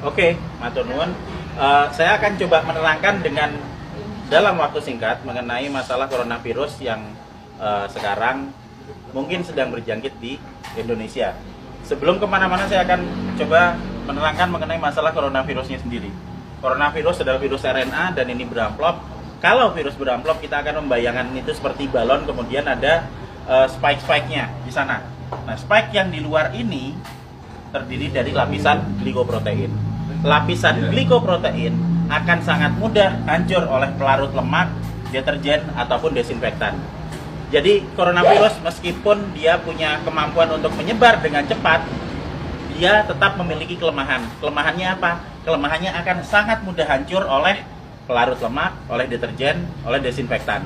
Oke, matur nuwun. Saya akan coba menerangkan dengan dalam waktu singkat mengenai masalah coronavirus yang sekarang mungkin sedang berjangkit di Indonesia. Sebelum kemana-mana saya akan coba menerangkan mengenai masalah coronavirusnya sendiri. Coronavirus adalah virus RNA dan ini beramplop. Kalau virus beramplop kita akan membayangkan itu seperti balon, kemudian ada spike-spike-nya di sana. Nah, spike yang di luar ini terdiri dari lapisan glikoprotein. Lapisan glikoprotein akan sangat mudah hancur oleh pelarut lemak, deterjen, ataupun desinfektan. Jadi coronavirus meskipun dia punya kemampuan untuk menyebar dengan cepat, dia tetap memiliki kelemahan. Kelemahannya apa? Kelemahannya akan sangat mudah hancur oleh pelarut lemak, oleh deterjen, oleh desinfektan.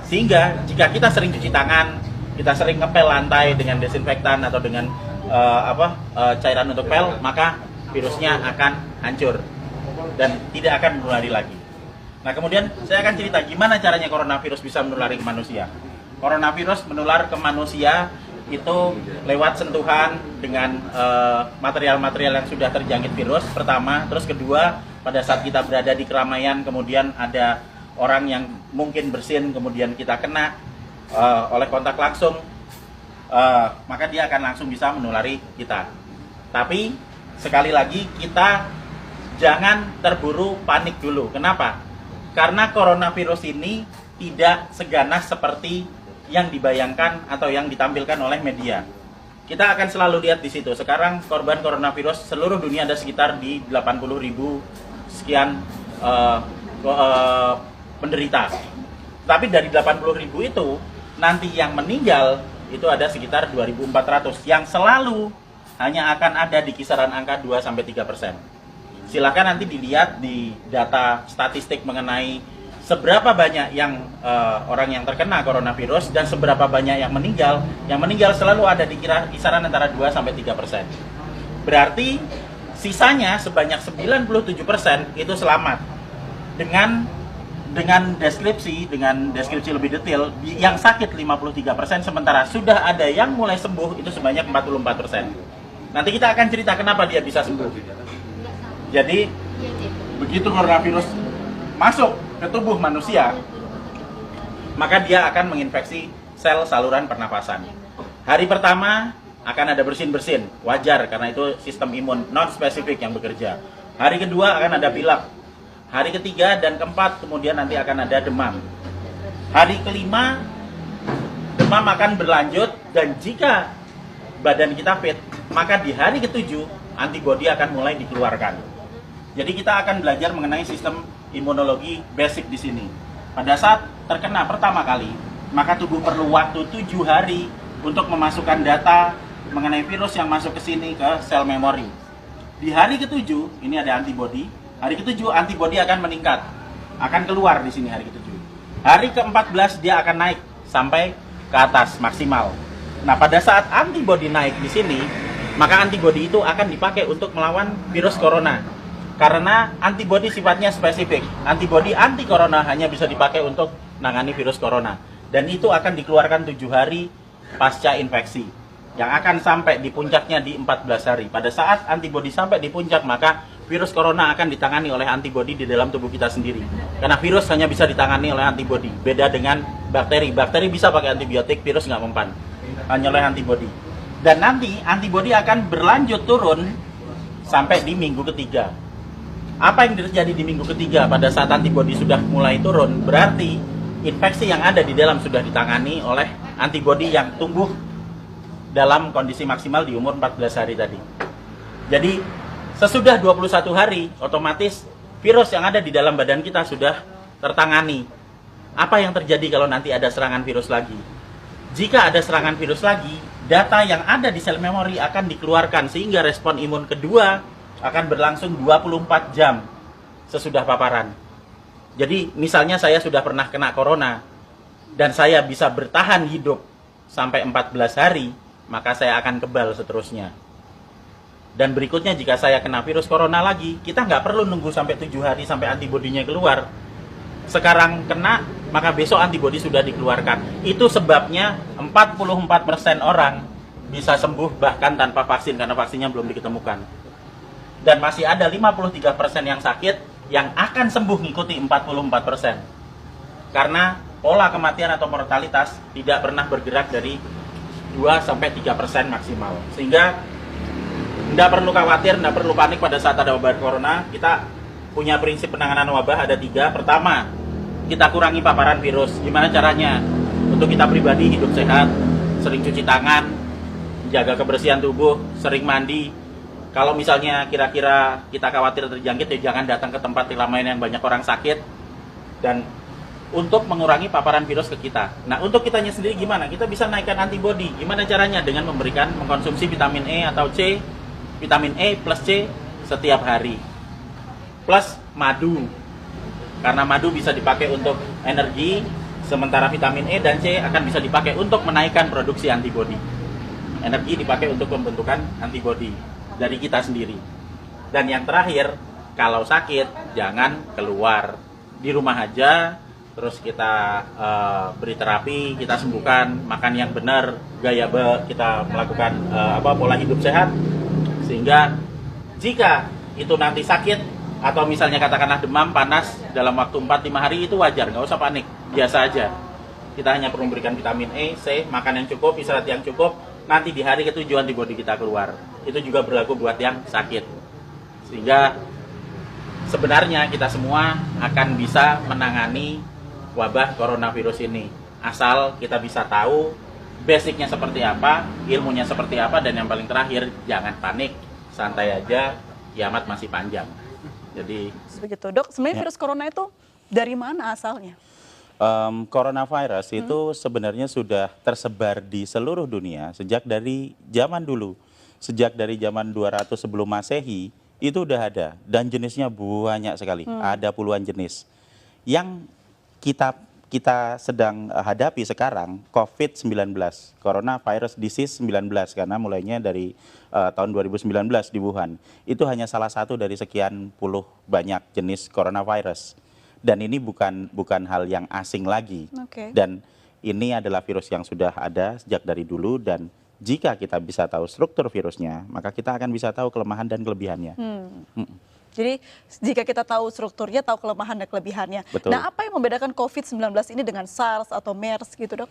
Sehingga jika kita sering cuci tangan, kita sering ngepel lantai dengan desinfektan atau dengan cairan untuk pel, maka virusnya akan hancur dan tidak akan menulari lagi. Nah, kemudian saya akan cerita gimana caranya coronavirus bisa menulari ke manusia. Coronavirus menular ke manusia itu lewat sentuhan dengan material-material yang sudah terjangkit virus pertama, terus kedua pada saat kita berada di keramaian, kemudian ada orang yang mungkin bersin, kemudian kita kena oleh kontak langsung, maka dia akan langsung bisa menulari kita. Tapi sekali lagi kita jangan terburu panik dulu. Kenapa? Karena coronavirus ini tidak seganas seperti yang dibayangkan atau yang ditampilkan oleh media. Kita akan selalu lihat di situ. Sekarang korban coronavirus seluruh dunia ada sekitar di 80.000 sekian penderita. Tapi dari 80.000 itu nanti yang meninggal itu ada sekitar 2.400 yang selalu hanya akan ada di kisaran angka 2-3%. Silakan nanti dilihat di data statistik mengenai seberapa banyak yang orang yang terkena coronavirus dan seberapa banyak yang meninggal. Yang meninggal selalu ada di kisaran antara 2-3%. Berarti sisanya sebanyak 97% itu selamat dengan deskripsi lebih detail. Yang sakit 53%, sementara sudah ada yang mulai sembuh itu sebanyak 44%. Nanti kita akan cerita kenapa dia bisa sembuh. Jadi begitu coronavirus masuk ke tubuh manusia, maka dia akan menginfeksi sel saluran pernapasan. Hari pertama akan ada bersin-bersin, wajar karena itu sistem imun non spesifik yang bekerja. Hari kedua akan ada pilek. Hari ketiga dan keempat kemudian nanti akan ada demam. Hari kelima demam akan berlanjut, dan jika badan kita fit, maka di hari ketujuh antibodi akan mulai dikeluarkan. Jadi kita akan belajar mengenai sistem imunologi basic di sini. Pada saat terkena pertama kali, maka tubuh perlu waktu 7 hari untuk memasukkan data mengenai virus yang masuk ke sini ke sel memori. Di hari ketujuh ini ada antibodi. Hari ketujuh antibodi akan meningkat, akan keluar di sini hari ketujuh. Hari ke-14 dia akan naik sampai ke atas maksimal. Nah, pada saat antibodi naik di sini, maka antibodi itu akan dipakai untuk melawan virus corona. Karena antibodi sifatnya spesifik. Antibodi anti corona hanya bisa dipakai untuk menangani virus corona. Dan itu akan dikeluarkan 7 hari pasca infeksi. Yang akan sampai di puncaknya di 14 hari. Pada saat antibodi sampai di puncak, maka virus corona akan ditangani oleh antibodi di dalam tubuh kita sendiri. Karena virus hanya bisa ditangani oleh antibodi. Beda dengan bakteri. Bakteri bisa pakai antibiotik, virus nggak mempan. Hanya oleh antibodi. Dan nanti antibodi akan berlanjut turun sampai di minggu ketiga. Apa yang terjadi di minggu ketiga pada saat antibodi sudah mulai turun? Berarti infeksi yang ada di dalam sudah ditangani oleh antibodi yang tumbuh dalam kondisi maksimal di umur 14 hari tadi. Jadi sesudah 21 hari, otomatis virus yang ada di dalam badan kita sudah tertangani. Apa yang terjadi kalau nanti ada serangan virus lagi? Jika ada serangan virus lagi, data yang ada di sel memori akan dikeluarkan sehingga respon imun kedua akan berlangsung 24 jam sesudah paparan. Jadi misalnya saya sudah pernah kena corona dan saya bisa bertahan hidup sampai 14 hari, maka saya akan kebal seterusnya. Dan berikutnya jika saya kena virus corona lagi, kita nggak perlu nunggu sampai 7 hari sampai antibodinya keluar. Sekarang kena, maka besok antibodi sudah dikeluarkan. Itu sebabnya 44% orang bisa sembuh bahkan tanpa vaksin, karena vaksinnya belum diketemukan. Dan masih ada 53% yang sakit yang akan sembuh ngikuti 44%. Karena pola kematian atau mortalitas tidak pernah bergerak dari 2-3% maksimal. Sehingga tidak perlu khawatir, tidak perlu panik pada saat ada wabah corona. Kita punya prinsip penanganan wabah ada 3. Pertama, kita kurangi paparan virus. Gimana caranya? Untuk kita pribadi hidup sehat, sering cuci tangan, jaga kebersihan tubuh, sering mandi. Kalau misalnya kira-kira kita khawatir terjangkit, ya jangan datang ke tempat keramaian yang banyak orang sakit. Dan untuk mengurangi paparan virus ke kita. Nah, untuk kitanya sendiri gimana? Kita bisa naikkan antibodi. Gimana caranya? Dengan mengkonsumsi vitamin E atau C, vitamin E plus C setiap hari. Plus madu. Karena madu bisa dipakai untuk energi, sementara vitamin E dan C akan bisa dipakai untuk menaikkan produksi antibodi. Energi dipakai untuk pembentukan antibodi dari kita sendiri. Dan yang terakhir, kalau sakit jangan keluar, di rumah aja, terus kita beri terapi, kita sembuhkan, makan yang benar, kita melakukan pola hidup sehat, sehingga jika itu nanti sakit atau misalnya katakanlah demam, panas dalam waktu 4-5 hari, itu wajar, nggak usah panik, biasa aja. Kita hanya perlu memberikan vitamin E, C, makan yang cukup, istirahat yang cukup, nanti di hari ke-7 antibodi kita keluar. Itu juga berlaku buat yang sakit. Sehingga sebenarnya kita semua akan bisa menangani wabah coronavirus ini. Asal kita bisa tahu basicnya seperti apa, ilmunya seperti apa, dan yang paling terakhir, jangan panik, santai aja, kiamat masih panjang. Jadi begitu, Dok. Sebenarnya virus corona itu dari mana asalnya? Coronavirus itu sebenarnya sudah tersebar di seluruh dunia sejak dari zaman dulu. Sejak dari zaman 200 sebelum Masehi itu udah ada, dan jenisnya banyak sekali. Ada puluhan jenis. Yang kita sedang hadapi sekarang COVID-19, Coronavirus Disease 19, karena mulainya dari tahun 2019 di Wuhan. Itu hanya salah satu dari sekian puluh banyak jenis coronavirus. Dan ini bukan hal yang asing lagi. Dan ini adalah virus yang sudah ada sejak dari dulu, dan jika kita bisa tahu struktur virusnya, maka kita akan bisa tahu kelemahan dan kelebihannya. Jadi jika kita tahu strukturnya, tahu kelemahan dan kelebihannya. Betul. Nah, apa yang membedakan COVID-19 ini dengan SARS atau MERS gitu, Dok?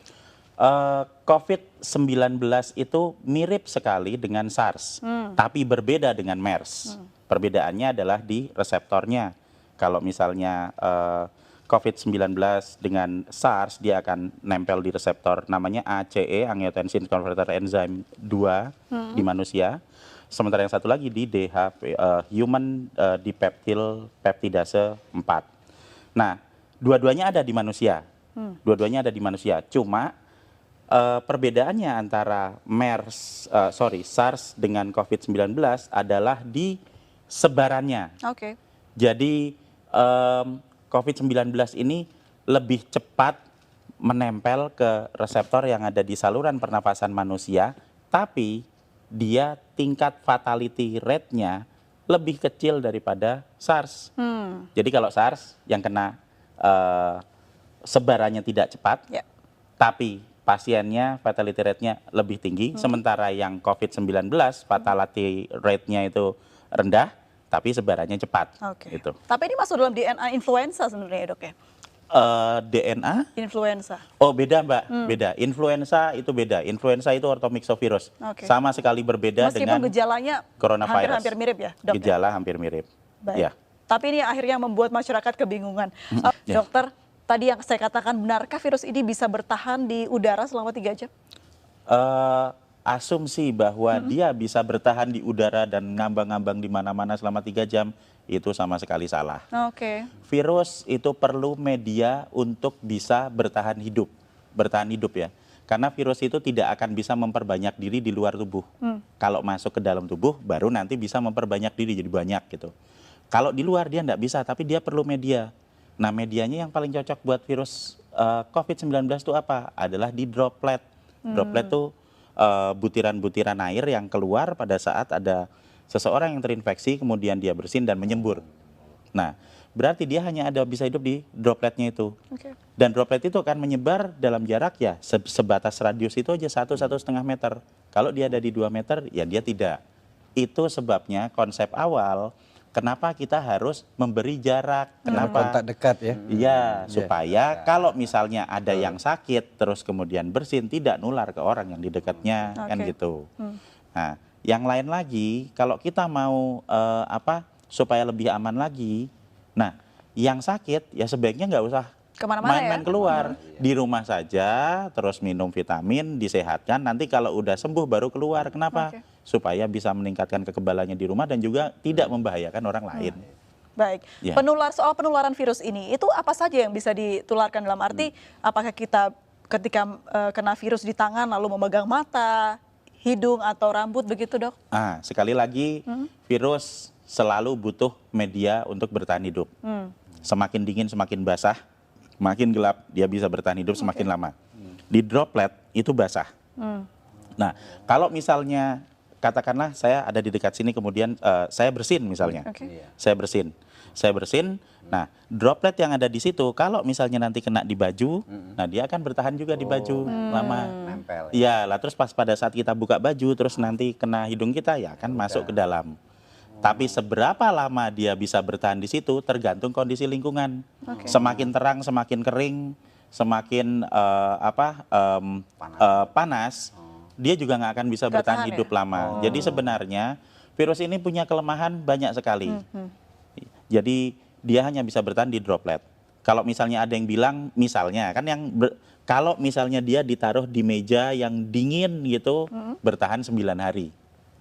COVID-19 itu mirip sekali dengan SARS, tapi berbeda dengan MERS. Perbedaannya adalah di reseptornya. Kalau misalnya COVID-19 dengan SARS, dia akan nempel di reseptor namanya ACE, angiotensin converter enzyme 2 di manusia. Sementara yang satu lagi di DHP, human dipeptil peptidase 4. Nah, dua-duanya ada di manusia. Dua-duanya ada di manusia. Cuma perbedaannya antara SARS dengan COVID-19 adalah di sebarannya. Jadi COVID-19 ini lebih cepat menempel ke reseptor yang ada di saluran pernapasan manusia, tapi dia tingkat fatality rate-nya lebih kecil daripada SARS. Jadi kalau SARS yang kena sebarannya tidak cepat, tapi pasiennya fatality rate-nya lebih tinggi, sementara yang COVID-19 fatality rate-nya itu rendah, tapi sebarannya cepat. Gitu. Tapi ini masuk dalam DNA influenza sebenarnya ya, Dok ya? DNA? Influenza. Oh, beda, Mbak. Beda. Influenza itu beda. Influenza itu orthomyxovirus. Sama sekali berbeda dengan gejalanya coronavirus. Hampir mirip ya, Dok? Gejala hampir mirip. Baik. Ya. Tapi ini akhirnya membuat masyarakat kebingungan. Dokter, tadi yang saya katakan, benarkah virus ini bisa bertahan di udara selama 3 jam? Asumsi bahwa dia bisa bertahan di udara dan ngambang-ngambang di mana-mana selama 3 jam, itu sama sekali salah. Virus itu perlu media untuk bisa bertahan hidup ya. Karena virus itu tidak akan bisa memperbanyak diri di luar tubuh. Kalau masuk ke dalam tubuh, baru nanti bisa memperbanyak diri jadi banyak gitu. Kalau di luar dia tidak bisa, tapi dia perlu media. Nah, medianya yang paling cocok buat virus COVID-19 itu apa? Adalah di droplet. Droplet itu butiran-butiran air yang keluar pada saat ada seseorang yang terinfeksi, kemudian dia bersin dan menyembur. Nah, berarti dia hanya bisa hidup di dropletnya itu. Dan droplet itu akan menyebar dalam jarak ya sebatas radius itu aja 1-1,5 meter. Kalau dia ada di 2 meter, ya dia tidak. Itu sebabnya konsep awal kenapa kita harus memberi jarak, kenapa kontak dekat ya. iya, supaya kalau misalnya ada yang sakit terus kemudian bersin tidak nular ke orang yang di dekatnya, kan Oke. gitu. Nah, yang lain lagi kalau kita mau supaya lebih aman lagi, nah yang sakit ya sebaiknya nggak usah Kemana-mana main-main ya? keluar, di rumah saja, terus minum vitamin, disehatkan, nanti kalau udah sembuh baru keluar. Kenapa? Oke. Supaya bisa meningkatkan kekebalannya di rumah dan juga tidak membahayakan orang lain. Baik, Ya. soal penularan virus ini, itu apa saja yang bisa ditularkan dalam arti apakah kita ketika kena virus di tangan lalu memegang mata, hidung atau rambut begitu dok? Sekali lagi, virus selalu butuh media untuk bertahan hidup. Semakin dingin, semakin basah, makin gelap, dia bisa bertahan hidup semakin lama. Di droplet itu basah. Nah, kalau misalnya katakanlah saya ada di dekat sini kemudian saya bersin misalnya. Oke. Saya bersin. Nah, droplet yang ada di situ kalau misalnya nanti kena di baju, nah dia akan bertahan juga di baju lama. Nempel. Iya, lah terus pas pada saat kita buka baju terus nanti kena hidung kita ya akan masuk ke dalam. Tapi seberapa lama dia bisa bertahan di situ tergantung kondisi lingkungan. Semakin terang, semakin kering, semakin panas, dia juga nggak akan bisa Nggak bertahan tahan hidup ya? lama. Jadi sebenarnya virus ini punya kelemahan banyak sekali. Jadi dia hanya bisa bertahan di droplet. Kalau misalnya ada yang bilang, misalnya kan kalau misalnya dia ditaruh di meja yang dingin gitu, bertahan 9 hari.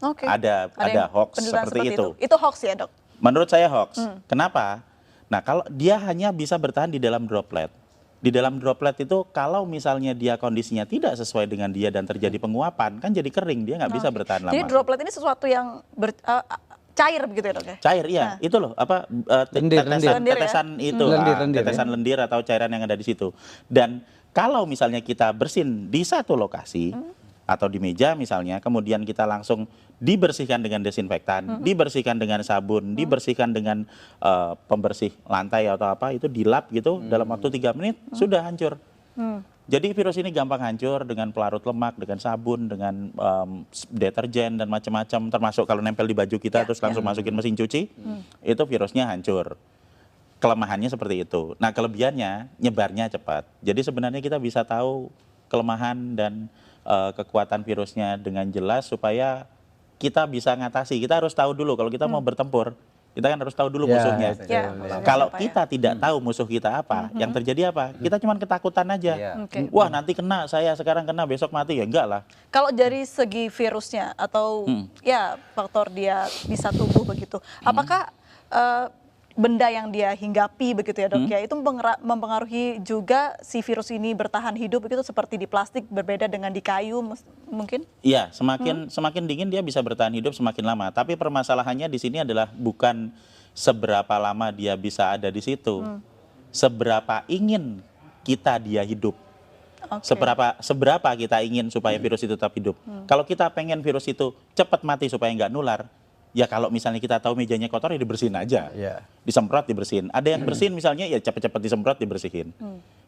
Oke. Ada yang hoax penelitian seperti itu. Itu hoax ya dok? Menurut saya hoax. Kenapa? Nah, kalau dia hanya bisa bertahan di dalam droplet. Di dalam droplet itu kalau misalnya dia kondisinya tidak sesuai dengan dia dan terjadi penguapan, kan jadi kering, dia nggak bisa bertahan lama. Jadi droplet ini sesuatu yang cair begitu ya dok ya? Cair, iya. Itu loh, Lendir, lendir ya? tetesan itu, Lendir, tetesan lendir atau cairan yang ada di situ. Dan kalau misalnya kita bersin di satu lokasi, atau di meja misalnya, kemudian kita langsung dibersihkan dengan desinfektan, dibersihkan dengan sabun, dibersihkan dengan pembersih lantai atau apa, itu dilap gitu dalam waktu 3 menit sudah hancur. Jadi virus ini gampang hancur dengan pelarut lemak, dengan sabun, dengan deterjen dan macam-macam, termasuk kalau nempel di baju kita terus langsung masukin mesin cuci, itu virusnya hancur. Kelemahannya seperti itu. Nah, kelebihannya nyebarnya cepat. Jadi sebenarnya kita bisa tahu kelemahan dan kekuatan virusnya dengan jelas supaya kita bisa ngatasi. Kita harus tahu dulu kalau kita mau bertempur, kita kan harus tahu dulu Ya, musuhnya. betul. Ya, Kalau siapa ya? kita tidak tahu musuh kita apa, yang terjadi apa? Kita cuma ketakutan aja. Iya. Oke. Wah, nanti kena, saya sekarang kena, besok mati, ya enggak lah. Kalau dari segi virusnya atau ya faktor dia bisa tumbuh begitu, apakah benda yang dia hinggapi begitu ya dok ya itu mempengaruhi juga si virus ini bertahan hidup begitu seperti di plastik berbeda dengan di kayu mungkin? Iya, semakin dingin dia bisa bertahan hidup semakin lama. Tapi permasalahannya di sini adalah bukan seberapa lama dia bisa ada di situ, seberapa ingin kita dia hidup. Oke. Seberapa kita ingin supaya virus itu tetap hidup. Kalau kita pengen virus itu cepat mati supaya nggak nular, ya kalau misalnya kita tahu mejanya kotor ya dibersihin aja. Iya. Disemprot dibersihin. Ada yang bersihin misalnya ya cepat-cepat disemprot dibersihin.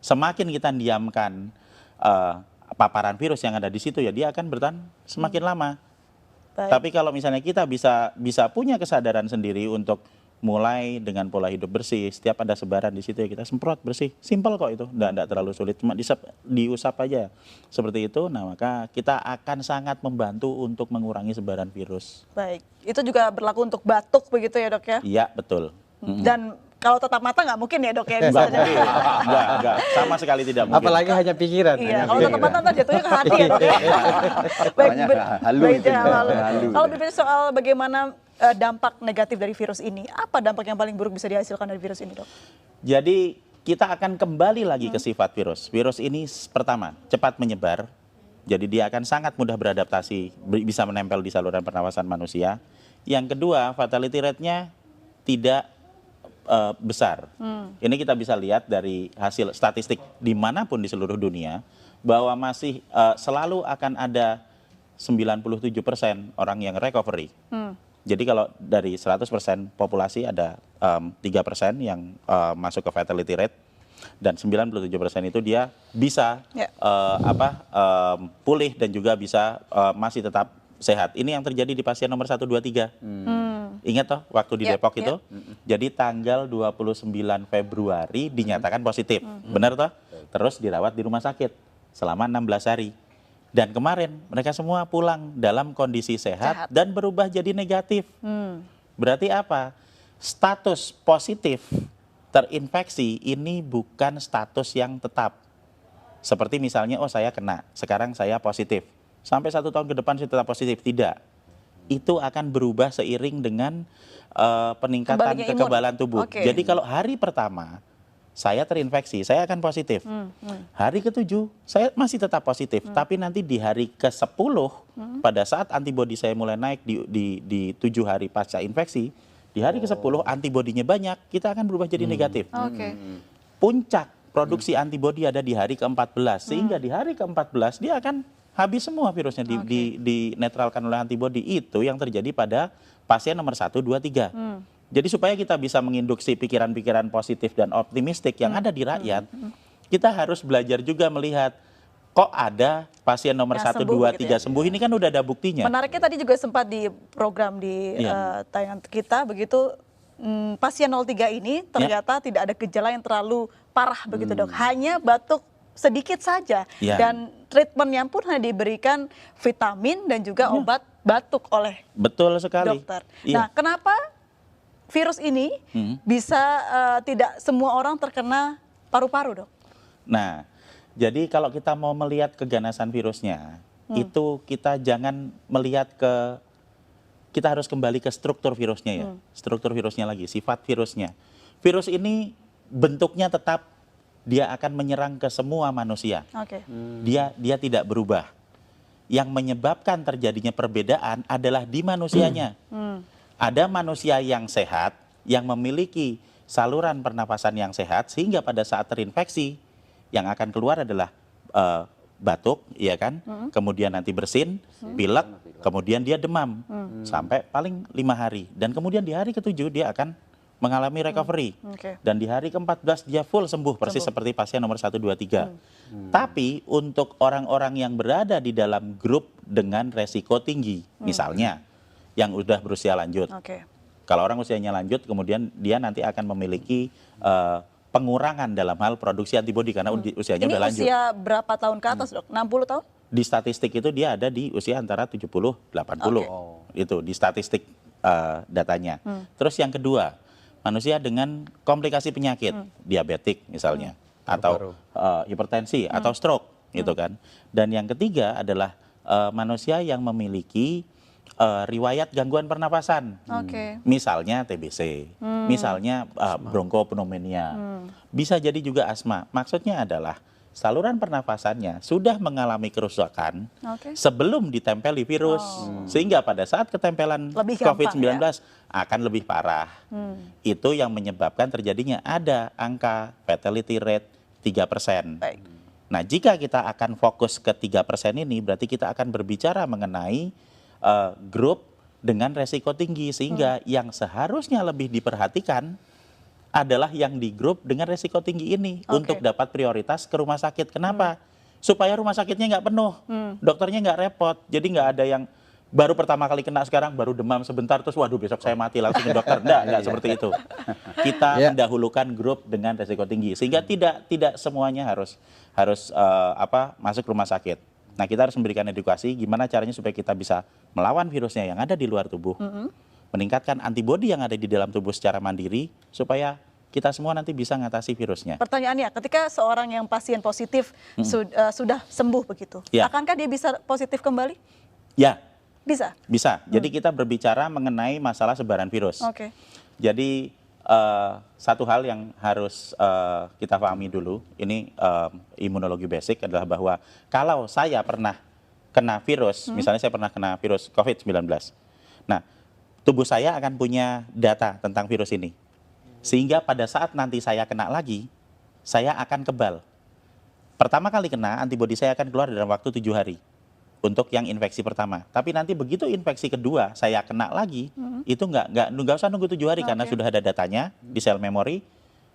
Semakin kita diamkan paparan virus yang ada di situ ya dia akan bertahan semakin lama. Baik. Tapi kalau misalnya kita bisa punya kesadaran sendiri untuk mulai dengan pola hidup bersih, setiap ada sebaran di situ ya kita semprot bersih, simpel kok itu, enggak terlalu sulit, cuma diusap aja seperti itu. Nah maka kita akan sangat membantu untuk mengurangi sebaran virus. Baik, itu juga berlaku untuk batuk begitu ya dok ya? Iya betul. Dan kalau tetap mata nggak mungkin ya dok ya Enggak misalnya? mungkin, enggak, sama sekali tidak mungkin. Apalagi hanya pikiran. Iya, hanya kalau pikiran. tetap mata ntar jatuhnya ke hati ya dok ya. Baik, Namanya halu baik, itu, halu. halu. Kalau berbicara soal bagaimana dampak negatif dari virus ini, apa dampak yang paling buruk bisa dihasilkan dari virus ini dok? Jadi kita akan kembali lagi ke sifat virus. Virus ini pertama cepat menyebar, jadi dia akan sangat mudah beradaptasi, bisa menempel di saluran pernafasan manusia. Yang kedua, fatality rate-nya tidak besar. Ini kita bisa lihat dari hasil statistik dimanapun di seluruh dunia, bahwa masih selalu akan ada 97% orang yang recovery. Jadi kalau dari 100% populasi ada 3% yang masuk ke fatality rate, dan 97% itu dia bisa Ya. pulih dan juga bisa masih tetap sehat. Ini yang terjadi di pasien nomor 1, 2, 3. Ingat toh waktu di Yep, Depok yep. itu? Jadi tanggal 29 Februari dinyatakan positif. Benar toh? Terus dirawat di rumah sakit selama 16 hari. Dan kemarin mereka semua pulang dalam kondisi sehat. Sehat. Dan berubah jadi negatif. Berarti apa? Status positif terinfeksi ini bukan status yang tetap. Seperti misalnya, oh saya kena, sekarang saya positif. Sampai 1 tahun ke depan saya tetap positif. Tidak. Itu akan berubah seiring dengan peningkatan Kembalinya imun. kekebalan tubuh. Oke. Jadi kalau hari pertama saya terinfeksi, saya akan positif. Hari ke-7 saya masih tetap positif, tapi nanti di hari ke-10 pada saat antibodi saya mulai naik di 7 hari pasca infeksi, di hari ke-10 antibodinya banyak, kita akan berubah jadi negatif. Oke. Puncak produksi antibodi ada di hari ke-14, sehingga di hari ke-14 dia akan habis semua virusnya dinetralkan oleh antibodi. Itu yang terjadi pada pasien nomor 1, 2, 3. Jadi supaya kita bisa menginduksi pikiran-pikiran positif dan optimistik yang ada di rakyat, kita harus belajar juga melihat kok ada pasien nomor Yang 1, sembuh 2, begitu 3 ya. sembuh, ini kan udah ada buktinya. Menariknya tadi juga sempat di program di Iya. tayangan kita begitu, pasien 03 ini ternyata tidak ada gejala yang terlalu parah begitu dok, hanya batuk sedikit saja Ya. dan treatmentnya pun hanya diberikan vitamin dan juga obat batuk oleh Betul sekali. dokter. Iya. Nah, kenapa virus ini bisa tidak semua orang terkena paru-paru dok? Nah, jadi kalau kita mau melihat keganasan virusnya, itu kita jangan melihat kita harus kembali ke struktur virusnya ya. Struktur virusnya lagi, sifat virusnya. Virus ini bentuknya tetap, dia akan menyerang ke semua manusia. Oke. Dia tidak berubah. Yang menyebabkan terjadinya perbedaan adalah di manusianya. Ada manusia yang sehat, yang memiliki saluran pernapasan yang sehat, sehingga pada saat terinfeksi, yang akan keluar adalah batuk, ya kan? Kemudian nanti bersin, pilek, kemudian dia demam, sampai paling 5 hari. Dan kemudian di hari ke-7 dia akan mengalami recovery. Oke. Dan di hari ke-14 dia full sembuh, persis seperti pasien nomor 1, 2, 3. Tapi untuk orang-orang yang berada di dalam grup dengan resiko tinggi, misalnya yang udah berusia lanjut. Oke. Kalau orang usianya lanjut, kemudian dia nanti akan memiliki pengurangan dalam hal produksi antibodi karena usianya Ini udah lanjut. usia berapa tahun ke atas dok? 60 tahun? Di statistik itu dia ada di usia antara 70, 80. Itu di statistik datanya. Terus yang kedua, manusia dengan komplikasi penyakit, diabetik misalnya, atau hipertensi, atau stroke, gitu kan. Dan yang ketiga adalah manusia yang memiliki riwayat gangguan pernapasan. Oke. Misalnya TBC, misalnya bronkopneumonia, bisa jadi juga asma. Maksudnya adalah saluran pernapasannya sudah mengalami kerusakan Oke. sebelum ditempeli virus, sehingga pada saat ketempelan Lebih gampang, COVID-19 akan lebih parah. Itu yang menyebabkan terjadinya ada angka fatality rate 3%. Baik. Nah, jika kita akan fokus ke 3% ini, berarti kita akan berbicara mengenai grup dengan resiko tinggi, sehingga yang seharusnya lebih diperhatikan adalah yang di grup dengan resiko tinggi ini untuk dapat prioritas ke rumah sakit. Kenapa? Supaya rumah sakitnya nggak penuh, dokternya nggak repot. Jadi nggak ada yang baru pertama kali kena sekarang baru demam sebentar terus waduh besok saya mati langsung ke dokter. Nggak seperti itu. Kita mendahulukan grup dengan resiko tinggi sehingga tidak semuanya harus masuk rumah sakit. Nah, kita harus memberikan edukasi gimana caranya supaya kita bisa melawan virusnya yang ada di luar tubuh, meningkatkan antibodi yang ada di dalam tubuh secara mandiri, supaya kita semua nanti bisa mengatasi virusnya. Pertanyaannya, ketika seorang yang pasien positif sudah sembuh begitu, Ya. akankah dia bisa positif kembali? Ya, Bisa? bisa. Jadi kita berbicara mengenai masalah sebaran virus. Oke. Jadi satu hal yang harus kita pahami dulu, ini imunologi basic adalah bahwa kalau saya pernah kena virus, misalnya saya pernah kena virus COVID-19, nah tubuh saya akan punya data tentang virus ini. Sehingga pada saat nanti saya kena lagi, saya akan kebal. Pertama kali kena, antibodi saya akan keluar dalam waktu 7 hari. Untuk yang infeksi pertama. Tapi nanti begitu infeksi kedua saya kena lagi, itu nggak usah nunggu 7 hari karena sudah ada datanya di sel memori.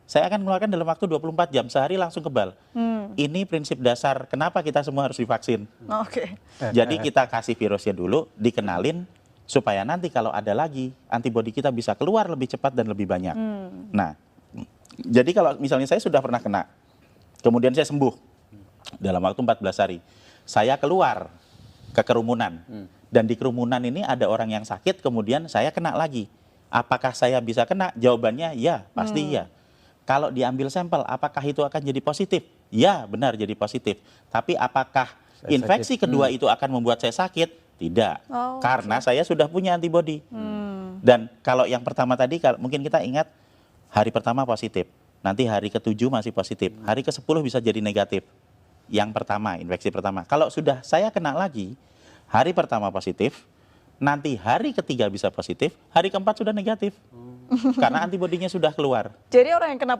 saya akan mengeluarkan dalam waktu 24 jam, sehari langsung kebal. Ini prinsip dasar kenapa kita semua harus divaksin. Oke. Jadi kita kasih virusnya dulu, dikenalin, supaya nanti kalau ada lagi, antibodi kita bisa keluar lebih cepat dan lebih banyak. Nah, jadi kalau misalnya saya sudah pernah kena, kemudian saya sembuh dalam waktu 14 hari, saya keluar ke kerumunan. Dan di kerumunan ini ada orang yang sakit, kemudian saya kena lagi. Apakah saya bisa kena? Jawabannya ya, pasti iya. Kalau diambil sampel, apakah itu akan jadi positif? Ya, benar jadi positif. Tapi apakah infeksi kedua itu akan membuat saya sakit? Tidak. Oh, Karena saya sudah punya antibodi. Dan kalau yang pertama tadi, mungkin kita ingat hari pertama positif. Nanti hari ke-7 masih positif. Hari ke-10 bisa jadi negatif. Yang pertama, infeksi pertama. Kalau sudah saya kena lagi, hari pertama positif, nanti hari ketiga bisa positif, hari keempat sudah negatif. Karena antibodinya sudah keluar. Jadi orang yang kena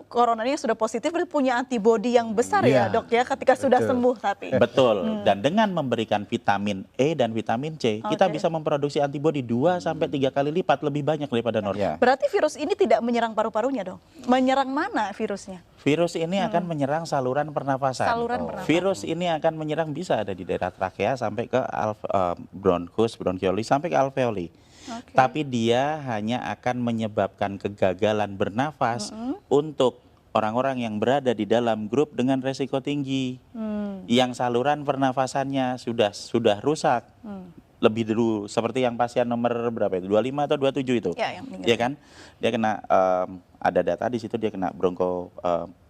corona ini sudah positif berarti punya antibodi yang besar ya Iya. dok ya ketika sudah sembuh tapi. Betul. Dan dengan memberikan vitamin E dan vitamin C, kita Oke. bisa memproduksi antibodi 2 sampai 3 kali lipat lebih banyak daripada normal. Berarti virus ini tidak menyerang paru-parunya dong? Menyerang mana virusnya? Virus ini akan menyerang saluran pernafasan. Saluran pernafasan. Virus ini akan menyerang bisa ada di daerah trakea sampai ke bronchus, bronchioli sampai ke alveoli. Oke. Tapi dia hanya akan menyebabkan kegagalan bernafas untuk orang-orang yang berada di dalam grup dengan resiko tinggi, yang saluran pernafasannya sudah rusak. Lebih dulu seperti yang pasien nomor berapa itu? 25 atau 27 itu. Ya, yang meninggal. Iya kan? Dia kena ada data di situ dia kena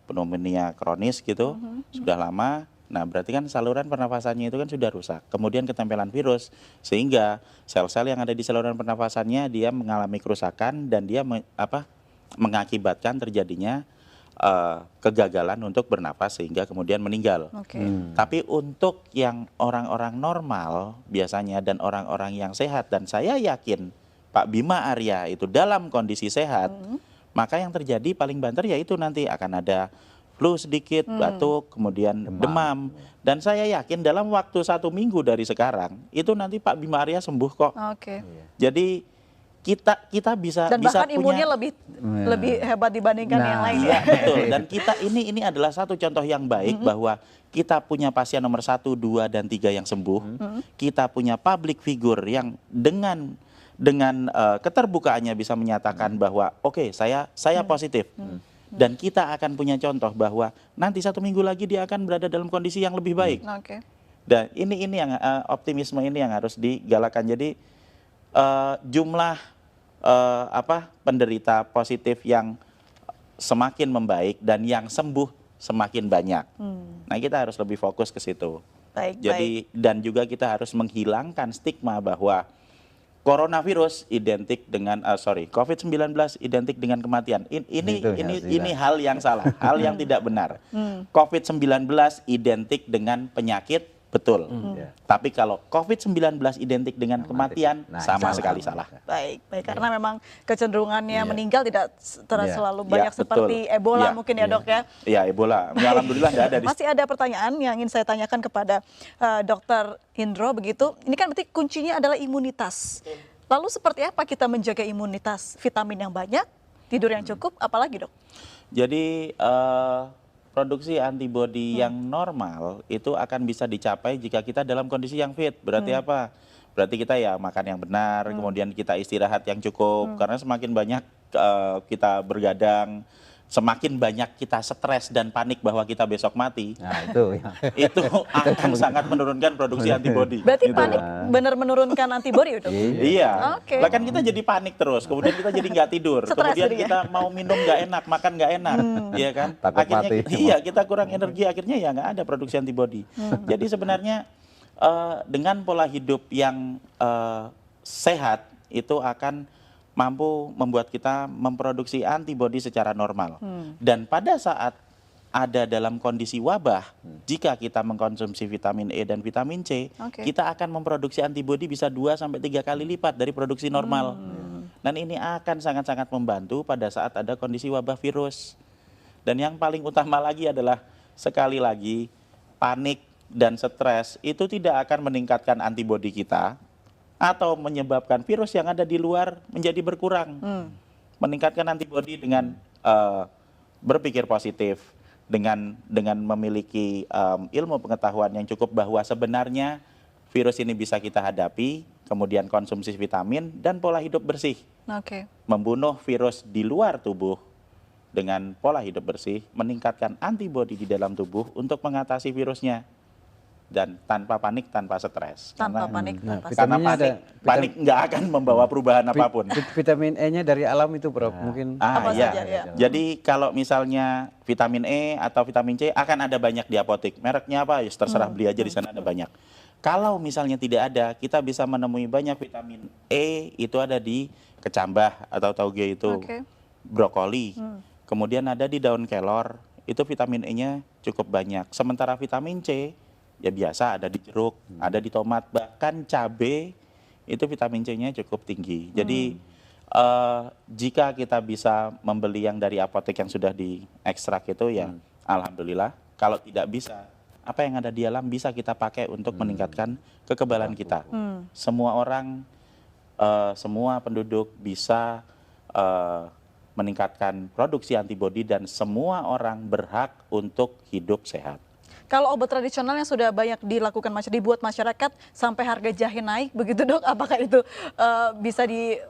pneumonia kronis gitu, sudah lama. Nah, berarti kan saluran pernafasannya itu kan sudah rusak. Kemudian ketempelan virus sehingga sel-sel yang ada di saluran pernafasannya dia mengalami kerusakan dan dia mengakibatkan terjadinya kegagalan untuk bernafas sehingga kemudian meninggal. Oke. Tapi untuk yang orang-orang normal biasanya dan orang-orang yang sehat, dan saya yakin Pak Bima Arya itu dalam kondisi sehat, maka yang terjadi paling banter yaitu nanti akan ada flu sedikit, batuk, kemudian demam. Dan saya yakin dalam waktu 1 minggu dari sekarang itu nanti Pak Bima Arya sembuh kok. Oke. Jadi kita bisa Dan bahkan punya imunnya lebih hebat dibandingkan yang lain Iya ya. betul. Dan kita ini adalah satu contoh yang baik bahwa kita punya pasien nomor 1, 2, dan 3 yang sembuh. Kita punya public figure yang dengan keterbukaannya bisa menyatakan bahwa oke, saya positif. Dan kita akan punya contoh bahwa nanti 1 minggu lagi dia akan berada dalam kondisi yang lebih baik. Oke. Dan ini yang optimisme ini yang harus digalakan. Jadi jumlah penderita positif yang semakin membaik dan yang sembuh semakin banyak. Nah, kita harus lebih fokus ke situ. Baik, Jadi dan juga kita harus menghilangkan stigma bahwa coronavirus identik dengan COVID-19 identik dengan kematian. Ini hal yang salah, hal yang tidak benar. COVID-19 identik dengan penyakit, betul. Tapi kalau COVID-19 identik dengan kematian, sama sekali salah. Baik, karena memang kecenderungannya meninggal tidak selalu banyak betul. seperti Ebola Iya. mungkin ya dok ya. Iya, Ebola. Ya, alhamdulillah tidak ada di Masih ada pertanyaan yang ingin saya tanyakan kepada Dr. Indro begitu. Ini kan berarti kuncinya adalah imunitas. Lalu seperti apa kita menjaga imunitas? Vitamin yang banyak, tidur yang cukup, apalagi dok? Jadi produksi antibodi yang normal itu akan bisa dicapai jika kita dalam kondisi yang fit. Berarti apa? Berarti kita ya makan yang benar, kemudian kita istirahat yang cukup. Karena semakin banyak kita bergadang, semakin banyak kita stres dan panik bahwa kita besok mati, Nah, itu. itu akan sangat menurunkan produksi antibodi. Berarti gitu panik loh. benar menurunkan antibodi dok? Iya, Oke. bahkan kita jadi panik terus, kemudian kita jadi nggak tidur, Stres kemudian jadinya. kita mau minum nggak enak, makan nggak enak, iya kan? Takut Akhirnya mati. iya kita kurang energi, akhirnya ya nggak ada produksi antibodi. Jadi sebenarnya dengan pola hidup yang sehat itu akan mampu membuat kita memproduksi antibodi secara normal. Dan pada saat ada dalam kondisi wabah, jika kita mengkonsumsi vitamin E dan vitamin C, Oke. kita akan memproduksi antibodi bisa 2 sampai 3 kali lipat dari produksi normal. Dan ini akan sangat-sangat membantu pada saat ada kondisi wabah virus. Dan yang paling utama lagi adalah sekali lagi panik dan stres itu tidak akan meningkatkan antibodi kita atau menyebabkan virus yang ada di luar menjadi berkurang. Meningkatkan antibodi dengan berpikir positif dengan memiliki ilmu pengetahuan yang cukup bahwa sebenarnya virus ini bisa kita hadapi, kemudian konsumsi vitamin dan pola hidup bersih. Oke. Membunuh virus di luar tubuh dengan pola hidup bersih, meningkatkan antibodi di dalam tubuh untuk mengatasi virusnya. Dan tanpa panik, tanpa stres. Tanpa panik, Nah, tanpa Karena vitaminnya ada panik nggak akan membawa perubahan apapun. Vitamin E-nya dari alam itu, Prof. Mungkin Apa Iya. saja, ya. Jadi kalau misalnya vitamin E atau vitamin C akan ada banyak di apotek. Mereknya apa? Ya terserah beli aja, di sana ada banyak. Kalau misalnya tidak ada, kita bisa menemui banyak vitamin E, itu ada di kecambah atau tauge itu, Oke. brokoli. Kemudian ada di daun kelor, itu vitamin E-nya cukup banyak. Sementara vitamin C ya biasa ada di jeruk, ada di tomat, bahkan cabai itu vitamin C-nya cukup tinggi. Jadi jika kita bisa membeli yang dari apotek yang sudah diekstrak itu ya alhamdulillah. Kalau tidak bisa, apa yang ada di alam bisa kita pakai untuk meningkatkan kekebalan kita. Semua orang, semua penduduk bisa meningkatkan produksi antibodi dan semua orang berhak untuk hidup sehat. Kalau obat tradisional yang sudah banyak dibuat masyarakat sampai harga jahe naik, begitu Dok, apakah itu bisa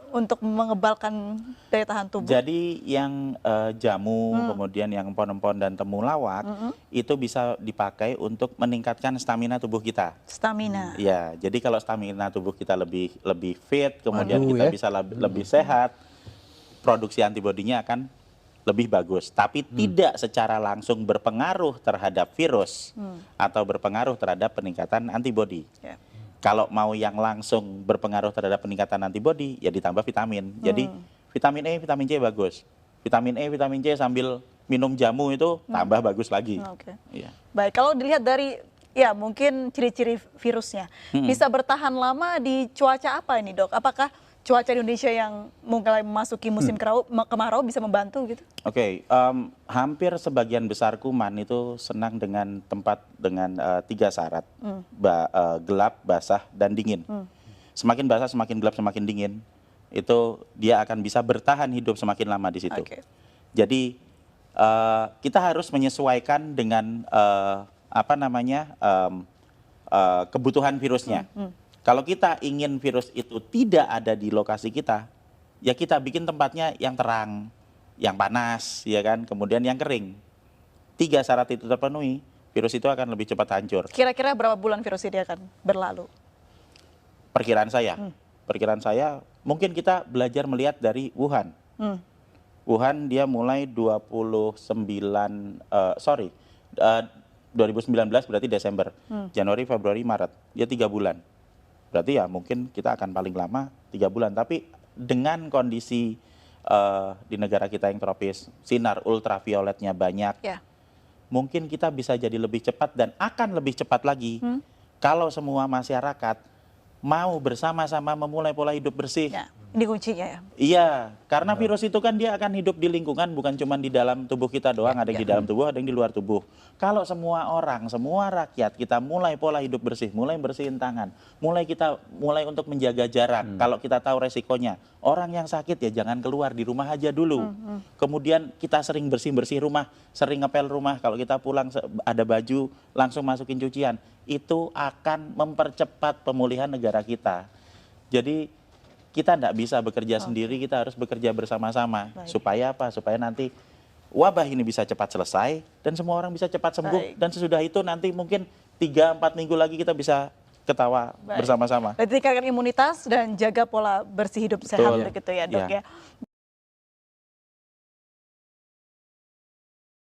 untuk mengebalkan daya tahan tubuh? Jadi yang jamu, kemudian yang empon-empon dan temulawak itu bisa dipakai untuk meningkatkan stamina tubuh kita. Stamina. Ya, jadi kalau stamina tubuh kita lebih fit, kemudian Waduh, kita ya. bisa lebih sehat, produksi antibodinya akan lebih bagus, tapi tidak secara langsung berpengaruh terhadap virus atau berpengaruh terhadap peningkatan antibodi. Ya. Kalau mau yang langsung berpengaruh terhadap peningkatan antibodi, ya ditambah vitamin. Jadi vitamin E, vitamin C bagus. Vitamin E, vitamin C sambil minum jamu itu tambah bagus lagi. Oke. Iya. Baik, kalau dilihat dari ya mungkin ciri-ciri virusnya, bisa bertahan lama di cuaca apa ini Dok? Apakah cuaca Indonesia yang mulai memasuki musim kemarau bisa membantu gitu? Oke, hampir sebagian besar kuman itu senang dengan tempat dengan 3 syarat, gelap, basah, dan dingin. Semakin basah, semakin gelap, semakin dingin, itu dia akan bisa bertahan hidup semakin lama di situ. Oke. Jadi kita harus menyesuaikan dengan kebutuhan virusnya. Kalau kita ingin virus itu tidak ada di lokasi kita, ya kita bikin tempatnya yang terang, yang panas, ya kan, kemudian yang kering. 3 syarat itu terpenuhi, virus itu akan lebih cepat hancur. Kira-kira berapa bulan virus ini akan berlalu? Perkiraan saya, mungkin kita belajar melihat dari Wuhan. Wuhan dia mulai 2019 berarti Desember, Januari, Februari, Maret, dia 3 bulan. Berarti ya mungkin kita akan paling lama 3 bulan. Tapi dengan kondisi di negara kita yang tropis, sinar ultravioletnya banyak, Ya. mungkin kita bisa jadi lebih cepat dan akan lebih cepat lagi kalau semua masyarakat mau bersama-sama memulai pola hidup bersih. Ya, ini kuncinya ya. Iya, karena virus itu kan dia akan hidup di lingkungan, bukan cuma di dalam tubuh kita doang, ada yang di dalam tubuh, ada yang di luar tubuh. Kalau semua orang, semua rakyat kita mulai pola hidup bersih, mulai bersihin tangan, mulai untuk menjaga jarak. Kalau kita tahu resikonya, orang yang sakit ya jangan keluar, di rumah aja dulu. Kemudian kita sering bersih-bersih rumah, sering ngepel rumah. Kalau kita pulang ada baju, langsung masukin cucian. Itu akan mempercepat pemulihan negara kita. Jadi kita tidak bisa bekerja sendiri, kita harus bekerja bersama-sama. Baik. Supaya apa? Supaya nanti wabah ini bisa cepat selesai dan semua orang bisa cepat sembuh. Baik. Dan sesudah itu nanti mungkin 3-4 minggu lagi kita bisa ketawa Baik. bersama-sama. Berarti tingkatkan imunitas dan jaga pola bersih hidup sehat begitu ya Dok Iya. ya.